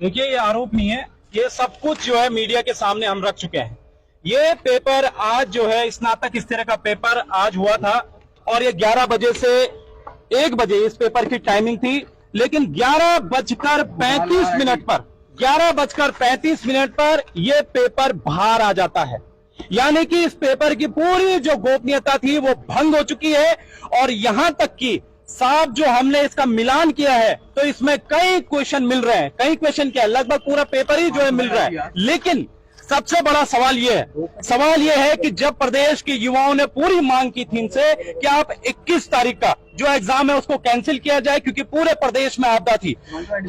देखिए, ये आरोप नहीं है, ये सब कुछ जो है मीडिया के सामने हम रख चुके हैं। ये पेपर आज जो है स्नातक स्तर का पेपर आज हुआ था और ये 11 बजे से 1 बजे इस पेपर की टाइमिंग थी, लेकिन 11:35 पर ये पेपर बाहर आ जाता है। यानी कि इस पेपर की पूरी जो गोपनीयता थी वो भंग हो चुकी है। और यहां तक कि साफ जो हमने इसका मिलान किया है तो इसमें कई क्वेश्चन मिल रहे हैं। कई क्वेश्चन क्या है, लगभग पूरा पेपर ही जो है मिल रहा है। लेकिन सबसे बड़ा सवाल यह है कि जब प्रदेश के युवाओं ने पूरी मांग की थी इनसे कि आप 21 तारीख का जो एग्जाम है उसको कैंसिल किया जाए, क्योंकि पूरे प्रदेश में आपदा थी।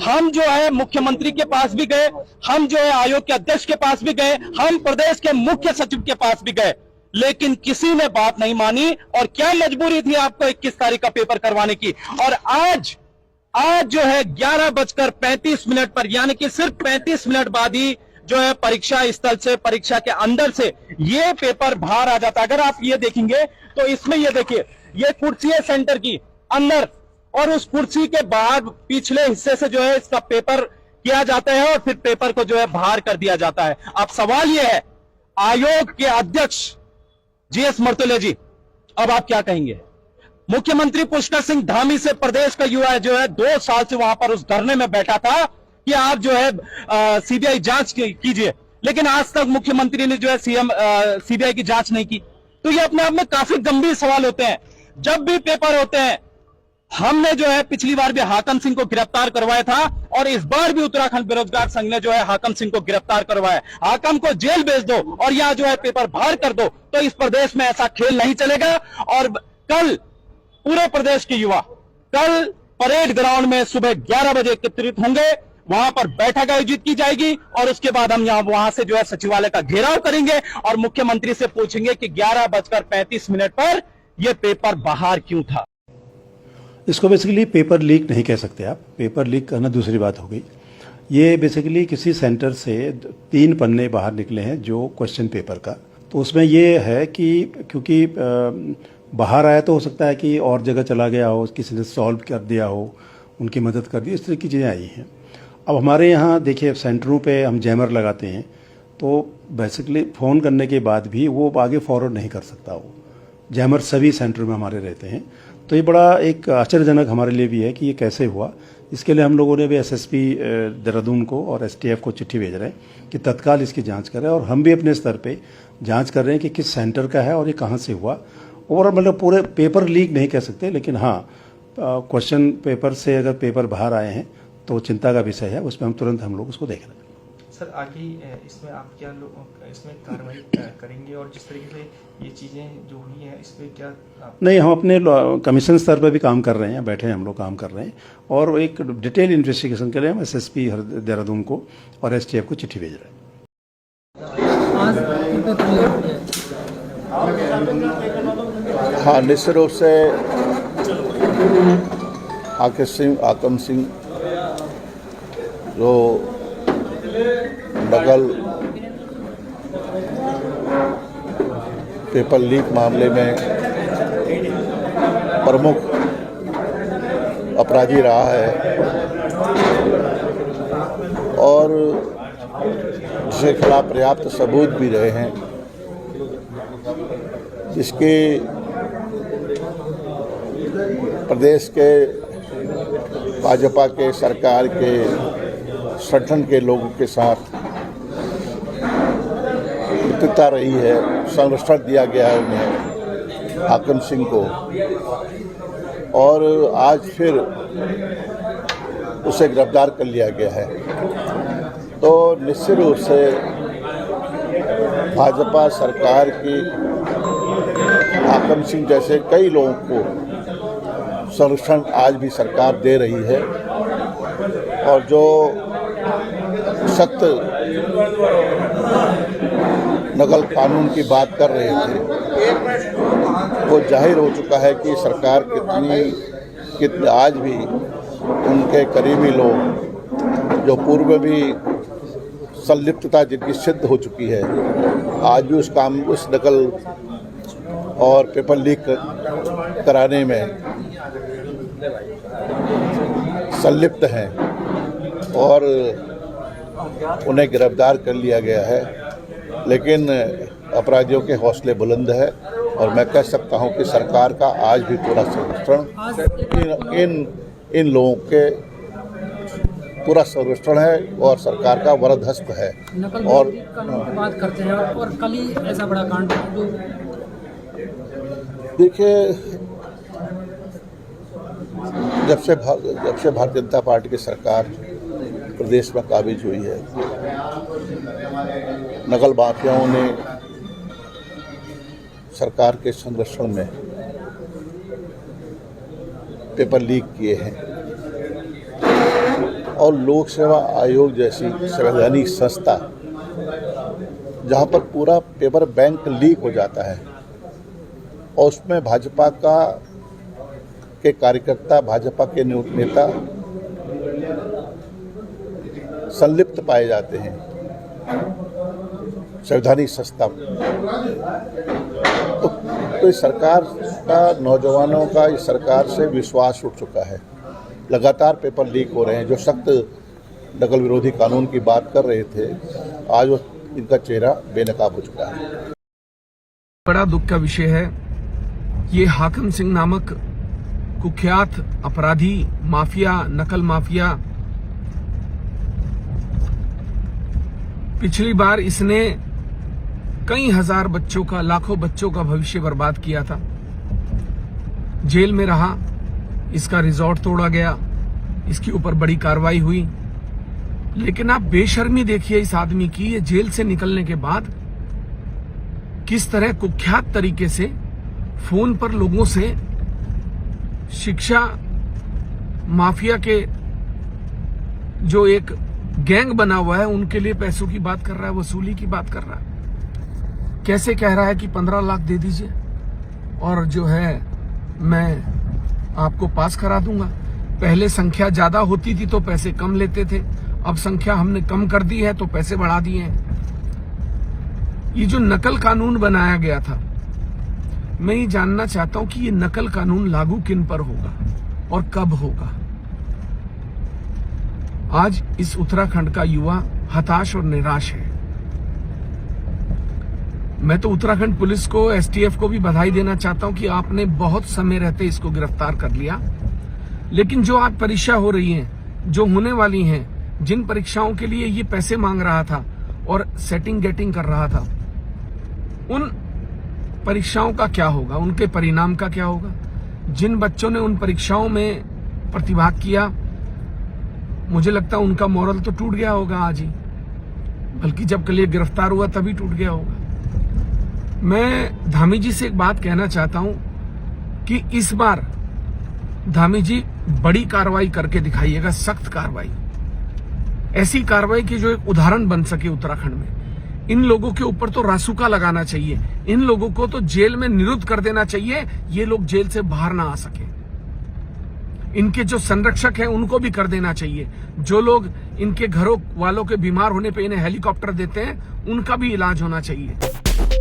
हम जो है मुख्यमंत्री के पास भी गए, हम जो है आयोग के अध्यक्ष के पास भी गए, हम प्रदेश के मुख्य सचिव के पास भी गए, लेकिन किसी ने बात नहीं मानी। और क्या मजबूरी थी आपको 21 तारीख का पेपर करवाने की। और आज जो है 11:35 पर, यानी कि सिर्फ 35 मिनट बाद ही जो है परीक्षा स्थल से, परीक्षा के अंदर से ये पेपर बाहर आ जाता। अगर आप ये देखेंगे तो इसमें ये देखिए, ये कुर्सी है सेंटर की अंदर, और उस कुर्सी के बाहर पिछले हिस्से से जो है इसका पेपर किया जाता है और फिर पेपर को जो है बाहर कर दिया जाता है। अब सवाल यह है, आयोग के अध्यक्ष जीएस मर्तुले जी, अब आप क्या कहेंगे? मुख्यमंत्री पुष्कर सिंह धामी से प्रदेश का युवा जो है 2 साल से वहां पर उस धरने में बैठा था कि आप जो है सीबीआई जांच कीजिए, लेकिन आज तक मुख्यमंत्री ने जो है सीबीआई की जांच नहीं की। तो ये अपने आप में काफी गंभीर सवाल होते हैं। जब भी पेपर होते हैं, हमने जो है पिछली बार भी हाकम सिंह को गिरफ्तार करवाया था और इस बार भी उत्तराखंड बेरोजगार संघ ने जो है हाकम सिंह को गिरफ्तार करवाया। हाकम को जेल भेज दो और यहां जो है पेपर बाहर कर दो, तो इस प्रदेश में ऐसा खेल नहीं चलेगा। और कल पूरे प्रदेश के युवा कल परेड ग्राउंड में सुबह 11 बजे एकत्रित होंगे, वहां पर बैठक आयोजित की जाएगी और उसके बाद हम वहां से जो है सचिवालय का घेराव करेंगे और मुख्यमंत्री से पूछेंगे कि 11:35 पर यह पेपर बाहर क्यों था। इसको बेसिकली पेपर लीक नहीं कह सकते आप, पेपर लीक करना दूसरी बात हो गई। ये बेसिकली किसी सेंटर से 3 पन्ने बाहर निकले हैं जो क्वेश्चन पेपर का, तो उसमें ये है कि क्योंकि बाहर आया तो हो सकता है कि और जगह चला गया हो, किसी ने सॉल्व कर दिया हो, उनकी मदद कर दी, इस तरह की चीज़ें आई हैं। अब हमारे यहाँ देखिए सेंटरों पे हम जैमर लगाते हैं, तो बेसिकली फ़ोन करने के बाद भी वो आगे फॉरवर्ड नहीं कर सकता। वो जैमर सभी सेंटरों में हमारे रहते हैं, तो ये बड़ा एक आश्चर्यजनक हमारे लिए भी है कि ये कैसे हुआ। इसके लिए हम लोगों ने भी एसएसपी देहरादून को और एसटीएफ को चिट्ठी भेज रहे हैं कि तत्काल इसकी जांच करें, और हम भी अपने स्तर पे जांच कर रहे हैं कि किस सेंटर का है और ये कहाँ से हुआ। और मतलब पूरे पेपर लीक नहीं कह सकते, लेकिन हाँ क्वेश्चन पेपर से अगर पेपर बाहर आए हैं तो चिंता का विषय है, उसमें हम तुरंत लोग उसको देख रहे हैं। सर आगे इसमें आप क्या इसमें कार्रवाई करेंगे, और जिस तरीके से ये चीज़ें जो हुई हैं इस पर क्या नहीं, हम अपने कमीशन स्तर पर भी काम कर रहे हैं, बैठे हैं हम लोग काम कर रहे हैं, और एक डिटेल इन्वेस्टिगेशन के लिए हम एसएसपी देहरादून को और एसटीएफ को चिट्ठी भेज रहे हैं। हाँ, निश्चित रूप से हाकम सिंह जो नकल पेपर लीक मामले में प्रमुख अपराधी रहा है और जिसके खिलाफ पर्याप्त सबूत भी रहे हैं, जिसके प्रदेश के भाजपा के सरकार के संगठन के लोगों के साथ मित्रता रही है, संरक्षण दिया गया है उन्हें, हाकम सिंह को, और आज फिर उसे गिरफ्तार कर लिया गया है। तो निश्चित रूप से भाजपा सरकार की हाकम सिंह जैसे कई लोगों को संरक्षण आज भी सरकार दे रही है, और जो सख्त नकल कानून की बात कर रहे थे वो जाहिर हो चुका है कि सरकार कितनी आज भी उनके करीबी लोग जो पूर्व भी संलिप्तता जिनकी सिद्ध हो चुकी है, आज भी उस नकल और पेपर लीक कराने में संलिप्त हैं। और उन्हें गिरफ्तार कर लिया गया है, लेकिन अपराधियों के हौसले बुलंद है और मैं कह सकता हूं कि सरकार का आज भी पूरा सर्वेक्षण इन लोगों के पूरा सर्वेक्षण है और सरकार का वरदहस्त है। और कानून की बात करते हैं और कल ही ऐसा बड़ा कांड जो देखिए, जब से भारतीय जनता पार्टी की सरकार प्रदेश में काबिज हुई है, नकल माफियाओं ने सरकार के संरक्षण में पेपर लीक किए हैं और लोक सेवा आयोग जैसी संवैधानिक संस्था जहां पर पूरा पेपर बैंक लीक हो जाता है और उसमें भाजपा के कार्यकर्ता, भाजपा के नेता संलिप्त पाए जाते हैं, संवैधानिक संस्था तो इस सरकार का, नौजवानों का इस सरकार से विश्वास उठ चुका है। लगातार पेपर लीक हो रहे हैं। जो सख्त नकल विरोधी कानून की बात कर रहे थे, आज वो इनका चेहरा बेनकाब हो चुका है। बड़ा दुख का विषय है, ये हाकिम सिंह नामक कुख्यात अपराधी, माफिया, नकल माफिया, पिछली बार इसने कई हजार बच्चों का, लाखों बच्चों का भविष्य बर्बाद किया था। जेल में रहा, इसका रिजॉर्ट तोड़ा गया, इसके ऊपर बड़ी कार्रवाई हुई। लेकिन आप बेशर्मी देखिए इस आदमी की, ये जेल से निकलने के बाद किस तरह कुख्यात तरीके से फोन पर लोगों से शिक्षा माफिया के जो एक गैंग बना हुआ है उनके लिए पैसों की बात कर रहा है, वसूली की बात कर रहा है। कैसे कह रहा है कि 15 लाख दे दीजिए और जो है मैं आपको पास करा दूंगा। पहले संख्या ज्यादा होती थी तो पैसे कम लेते थे, अब संख्या हमने कम कर दी है तो पैसे बढ़ा दिए हैं। ये जो नकल कानून बनाया गया था, मैं ये जानना चाहता हूं कि ये नकल कानून लागू किन पर होगा और कब होगा। आज इस उत्तराखंड का युवा हताश और निराश है। मैं तो उत्तराखंड पुलिस को, एसटीएफ को भी बधाई देना चाहता हूं कि आपने बहुत समय रहते इसको गिरफ्तार कर लिया। लेकिन जो आज परीक्षा हो रही है, जो होने वाली हैं, जिन परीक्षाओं के लिए ये पैसे मांग रहा था और सेटिंग गेटिंग कर रहा था, उन परीक्षाओं का क्या होगा, उनके परिणाम का क्या होगा। जिन बच्चों ने उन परीक्षाओं में प्रतिभाग किया, मुझे लगता है उनका मोरल तो टूट गया होगा आज ही, बल्कि जब कल ये गिरफ्तार हुआ तभी टूट गया होगा। मैं धामी जी से एक बात कहना चाहता हूं कि इस बार धामी जी बड़ी कार्रवाई करके दिखाइएगा, सख्त कार्रवाई, ऐसी कार्रवाई की जो एक उदाहरण बन सके उत्तराखंड में। इन लोगों के ऊपर तो रासुका लगाना चाहिए, इन लोगों को तो जेल में निरुद्ध कर देना चाहिए, ये लोग जेल से बाहर ना आ सके। इनके जो संरक्षक हैं उनको भी कर देना चाहिए। जो लोग इनके घरों वालों के बीमार होने पे इन्हें हेलीकॉप्टर देते हैं, उनका भी इलाज होना चाहिए।